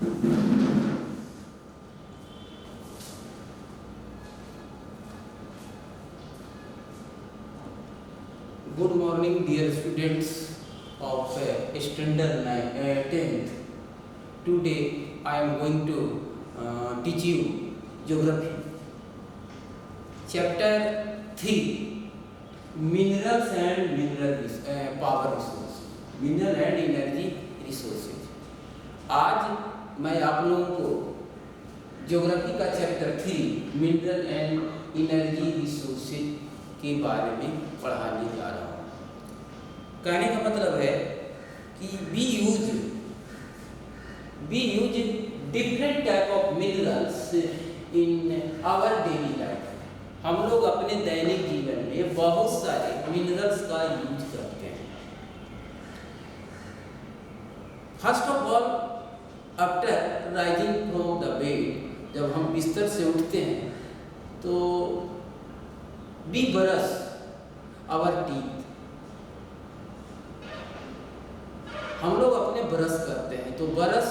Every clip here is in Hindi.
Good morning, dear students of standard 10th. Today I am going to teach you geography. Chapter 3, Minerals and Power Resources. Mineral and Energy Resources. आज मैं आप लोगों को ज्योग्राफी का chapter 3 mineral and energy resources के बारे में पढ़ाने जा रहा हूँ। कहने का मतलब है कि we use different type of minerals in our daily life. हम लोग अपने दैनिक जीवन में बहुत सारे मिनरल्स का यूज करते हैं। First of all, after rising from the bed, जब हम बिस्तर से उठते हैं तो वी ब्रश आवर टीथ। हम लोग अपने ब्रश करते हैं तो brush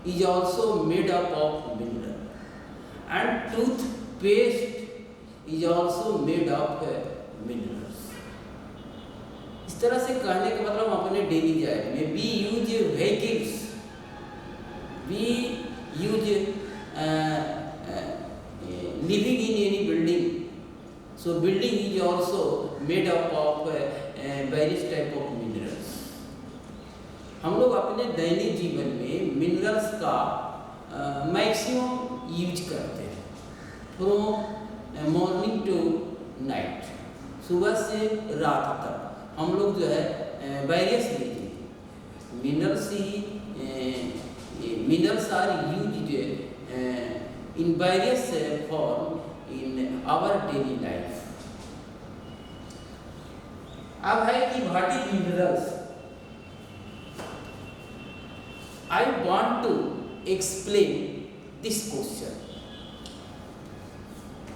is also made up of mineral and tooth paste is also made up minerals. इस तरह से कहने का मतलब अपने डेली लाइफ में we use vehicles, we use living in any building, so building is also made up of various type of minerals. हम लोग अपने दैनिक जीवन में मिनरल्स का मैक्सिमम यूज करते हैं फ्रॉम मॉर्निंग टू नाइट। सुबह से रात तक हम लोग जो है वेरियस लेते हैं। Minerals are used in various form in our daily life. अब है कि what is minerals? I want to explain this question.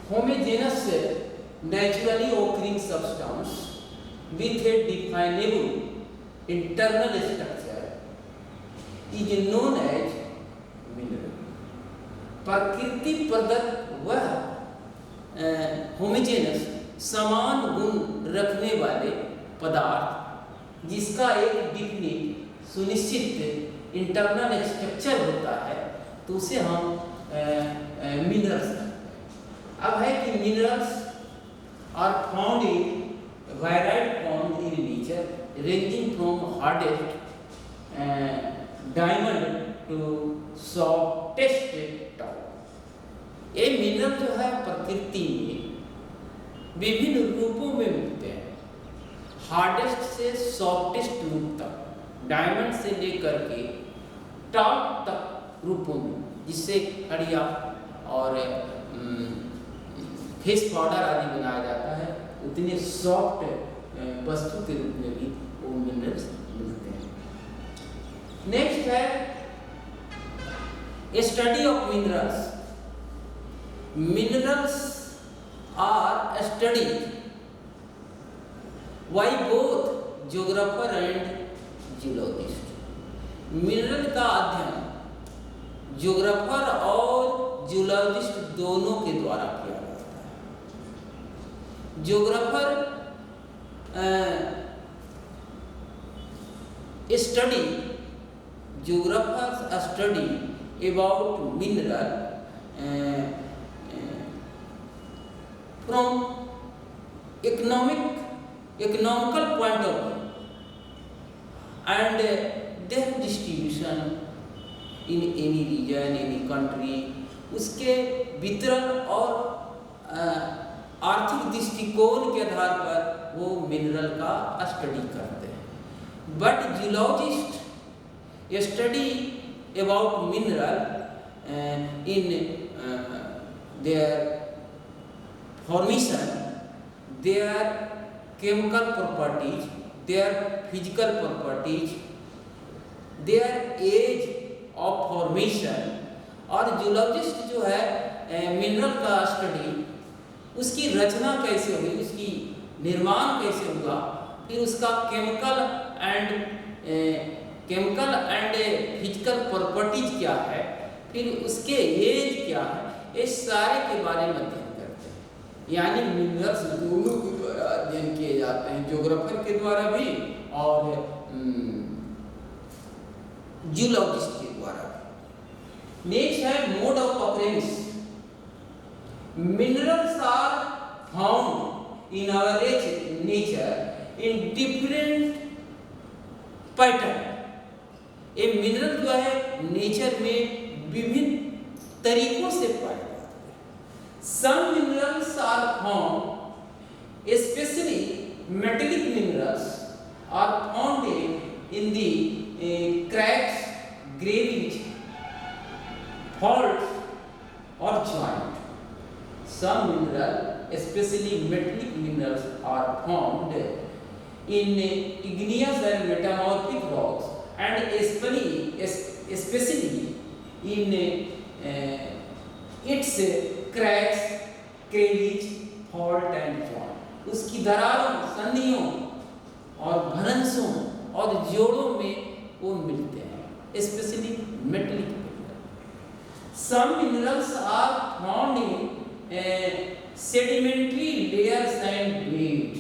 Homogeneous naturally occurring substance with a definable internal structure is known as mineral. प्रकृति प्रदत्त वह होमोजेनस समान गुण रखने वाले पदार्थ जिसका एक डिफिनिट सुनिश्चित इंटरनल स्ट्रक्चर होता है तो उसे हम मिनरल्स। अब है कि minerals are found in varied form in nature ranging from hardest diamond to softest top. ये मिनरल जो है प्रकृति में विभिन्न रूपों में मिलते हैं, हार्डेस्ट से सॉफ्टेस्ट रूप तक, डायमंड से लेकर के टॉप तक रूपों में, जिससे खड़िया और फेस पाउडर आदि बनाया जाता है, उतने सॉफ्ट वस्तु के रूप में भी वो मिनरल्स मिलते हैं। नेक्स्ट है study of minerals. Minerals are studied by both geographer and geologist. Mineral का अध्ययन ज्योग्राफर और जियोलॉजिस्ट दोनों के द्वारा किया जाता है। Geographer study about mineral from economical point of view and their distribution in any region, any country, उसके वितरण और आर्थिक दृष्टिकोण के आधार पर वो मिनरल का स्टडी करते हैं। But geologist study about mineral in their formation, their chemical properties, their physical properties, their age of formation। और जियोलॉजिस्ट जो है मिनरल का स्टडी, उसकी रचना कैसे होगी, उसकी निर्माण कैसे होगा, फिर उसका chemical and chemical and physical properties क्या है, फिर उसके एज क्या है, ये सारे के बारे में अध्ययन करते हैं। यानी मिनरल्स दोनों के द्वारा अध्ययन किए जाते हैं, ज्योग्राफर के द्वारा भी और जियोलॉजिस्ट के द्वारा भी। नेक्स्ट है mode of occurrence. Minerals are found in our nature in different pattern. ये मिनरल जो है नेचर में विभिन्न तरीकों से पाए जाते हैं। Some minerals are found specially metallic minerals are found in the cracks, crevices, faults और joint. Some mineral, especially metallic minerals, are found in igneous and metamorphic rocks, and especially in its cracks, cleavage, fault and joint. उसकी दरारों, संधियों और भ्रंशों और जोड़ों में वो मिलते हैं, especially metallic minerals. Some minerals are found in sedimentary layers and beds.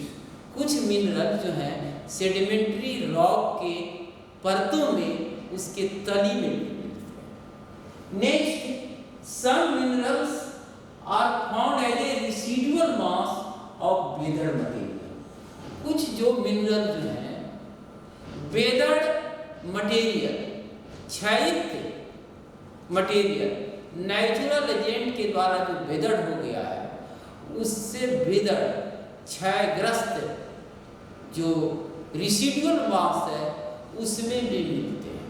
कुछ मिनरल जो हैं सेडिमेंट्री रॉक के परतों में, उसके तली में मिलते हैं। Next, some minerals are found as a residual mass of weathered material. कुछ जो मिनरल जो हैं वेदर्ड मटेरियल, क्षयित मटेरियल, नेचुरल एजेंट के द्वारा जो वेदर्ड हो गया है, उससे वेदर्ड, क्षयग्रस्त जो रेसिडुअल मास है उसमें भी मिलते हैं।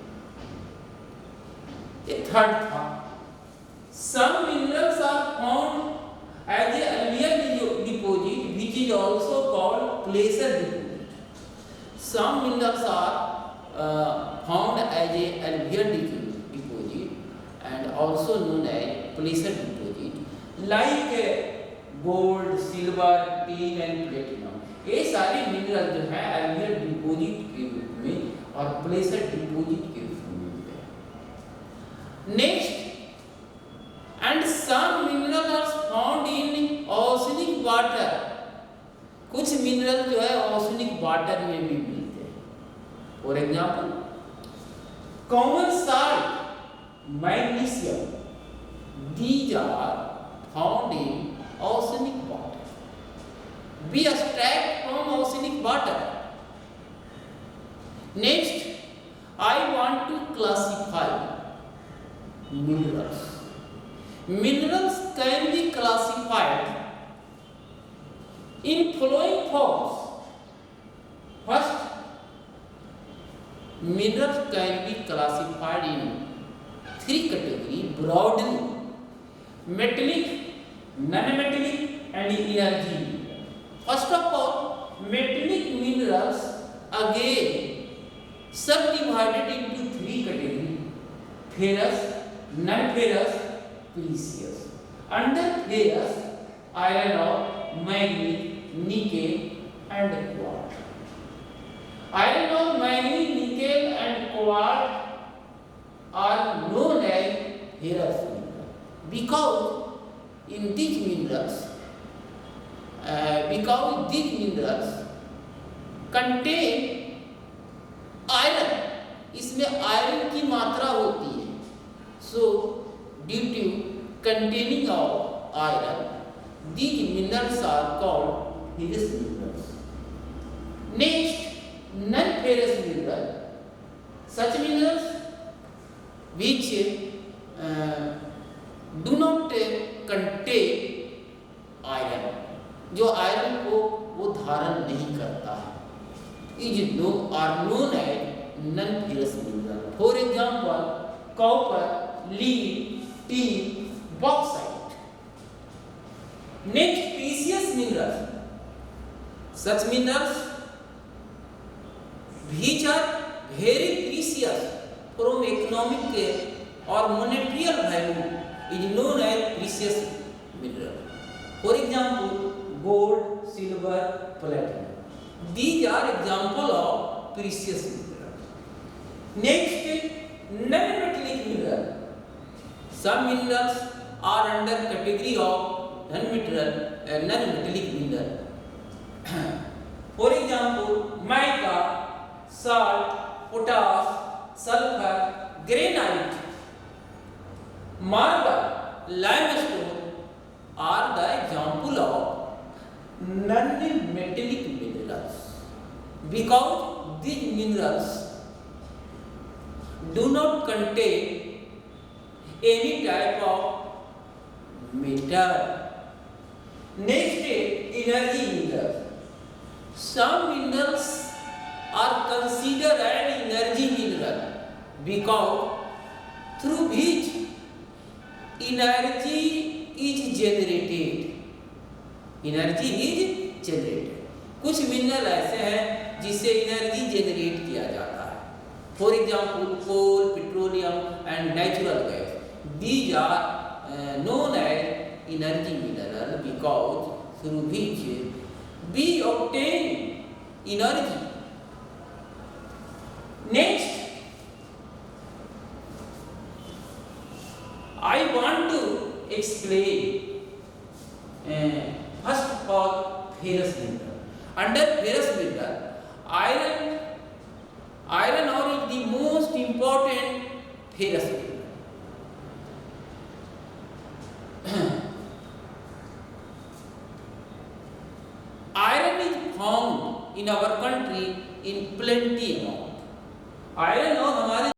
ये थर्ड था। Some minerals are found as a alluvial deposit which is also called placer deposit. Some minerals are found as a alluvial deposit and also known as placer deposit, like gold, silver, tin and platinum. ये सारे मिनरल जो है अलुवियल डिपॉजिट के रूप में और प्लेसर डिपॉजिट के रूप में मिलते हैं। Next, and some mineral are found in oceanic water. कुछ मिनरल जो है ओशनिक वाटर में भी मिलते हैं। For example, common salt, magnesium, these are found in oceanic water. We extract from oceanic water. Next, I want to classify minerals. Minerals can be classified in following forms. First, minerals can be classified in three categories broadly: metallic, non-metallic and energy. First of all, metallic minerals again subdivided into three categories: ferrous, non-ferrous, precious. Under ferrous, iron ore, manganese, nickel and quartz. Iron ore, manganese, nickel and quartz are known as ferrous minerals because these minerals contain iron. इसमें आयरन की मात्रा होती है। So due to containing of iron, these minerals are called ferrous minerals. Next, non-ferrous minerals. Such minerals which do not contain iron, जो आयरन को वो धारण नहीं करता है, are known as non-ferrous minerals. For example, copper, lead, tin, bauxite. Next, precious minerals. Such minerals which are very precious from economic or monetary value is known as precious mineral. For example, gold, silver, platinum. These are example of precious minerals. Next, non-metallic mineral. Some minerals are under category of non-metallic mineral. For example, mica, salt, potash, sulfur, granite, marble, limestone are the example of non-metallic minerals, because these minerals do not contain any type of metal. Next, energy minerals. Some minerals are considered an energy mineral because through which energy is generated. Energy is generated. कुछ मिनरल ऐसे हैं जिससे एनर्जी जनरेट किया जाता है. For example coal, petroleum and natural gas. These are known as energy mineral because through which we obtain energy. Next, I want to explain first of all ferrous mineral. Under ferrous mineral, iron ore is the most important ferrous mineral. Iron is found in our country in plenty amount. Iron ore